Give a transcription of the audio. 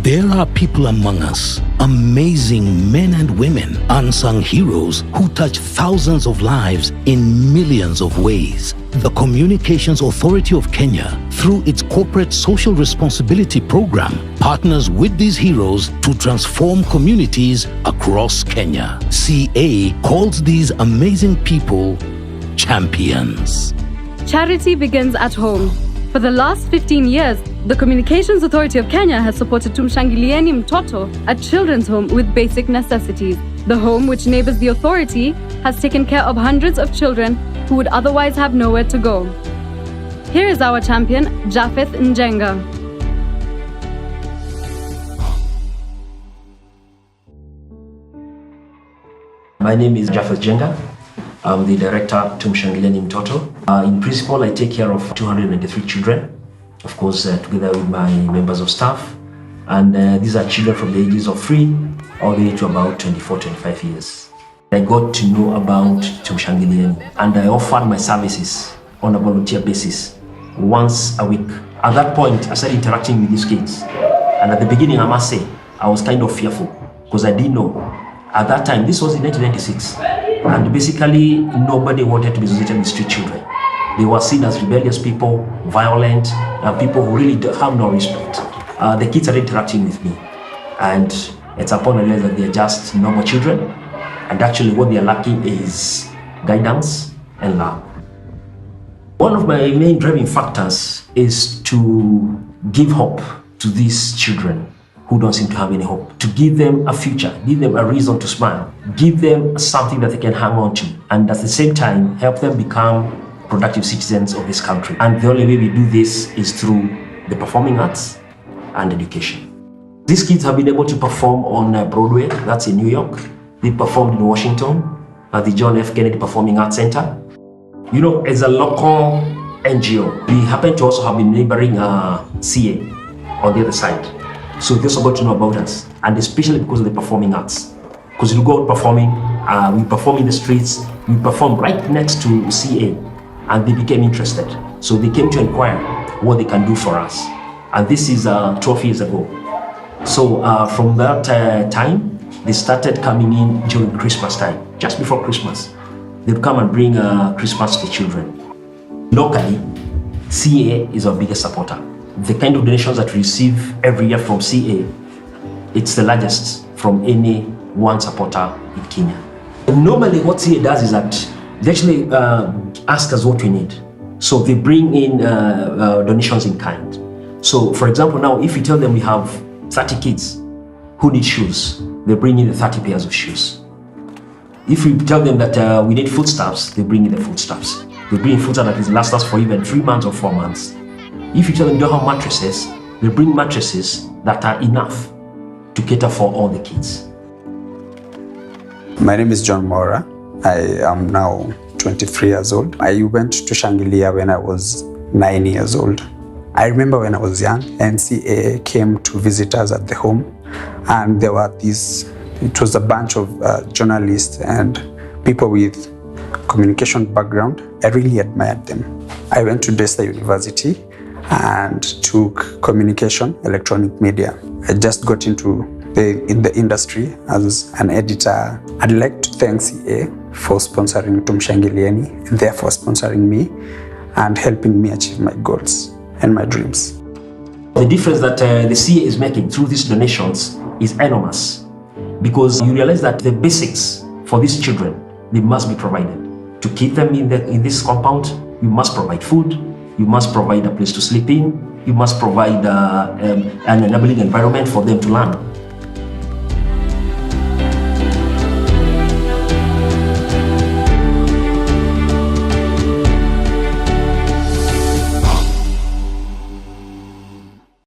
There are people among us, amazing men and women, unsung heroes who touch thousands of lives in millions of ways. The Communications Authority of Kenya, through its corporate social responsibility program, partners with these heroes to transform communities across Kenya. CA calls these amazing people champions. Charity begins at home. For the last 15 years, the Communications Authority of Kenya has supported Tumshangilieni Mtoto, a children's home with basic necessities. The home, which neighbors the authority, has taken care of hundreds of children who would otherwise have nowhere to go. Here is our champion, Japheth Njenga. My name is Japheth Njenga. I'm the director of Tumshangilieni Mtoto. In principle, I take care of 293 children, of course, together with my members of staff. And these are children from the ages of 3 all the way to about 24, 25 years. I got to know about Tumshangilieni, and I offered my services on a volunteer basis once a week. At that point, I started interacting with these kids. And at the beginning, I must say, I was kind of fearful because I didn't know. At that time, this was in 1996, and basically nobody wanted to be associated with street children. They were seen as rebellious people, violent, and people who really have no respect. The kids are interacting with me, and it's upon I realized that they're just normal children, and actually what they're lacking is guidance and love. One of my main driving factors is to give hope to these children who don't seem to have any hope, to give them a future, give them a reason to smile, give them something that they can hang on to, and at the same time help them become productive citizens of this country. And the only way we do this is through the performing arts and education. These kids have been able to perform on Broadway, that's in New York. They performed in Washington at the John F. Kennedy Performing Arts Center. You know, as a local NGO, we happen to also have been neighboring CA on the other side. So they also got to know about us, and especially because of the performing arts. Because we go out performing, we perform in the streets, we perform right next to CA, and they became interested. So they came to inquire what they can do for us. And this is 12 years ago. So from that time, they started coming in during Christmas time, just before Christmas. They'd come and bring Christmas to the children. Locally, CA is our biggest supporter. The kind of donations that we receive every year from CA, it's the largest from any one supporter in Kenya. Normally what CA does is that they actually ask us what we need. So they bring in donations in kind. So for example, now if we tell them we have 30 kids who need shoes, they bring in the 30 pairs of shoes. If we tell them that we need foodstuffs, they bring in the foodstuffs. They bring in foodstuffs that last us for even 3 months or 4 months. If you tell them you don't have mattresses, they bring mattresses that are enough to cater for all the kids. My name is John Mora. I am now 23 years old. I went to Shangilia when I was 9 years old. I remember when I was young, NCA came to visit us at the home, and there were it was a bunch of journalists and people with communication background. I really admired them. I went to Desta University and took communication, electronic media. I just got into the industry as an editor. I'd like to thank CA for sponsoring Tumshangilieni, and therefore sponsoring me and helping me achieve my goals and my dreams. The difference that the CA is making through these donations is enormous, because you realize that the basics for these children, they must be provided. To keep them in this compound, you must provide food, you must provide a place to sleep in, you must provide an enabling environment for them to learn.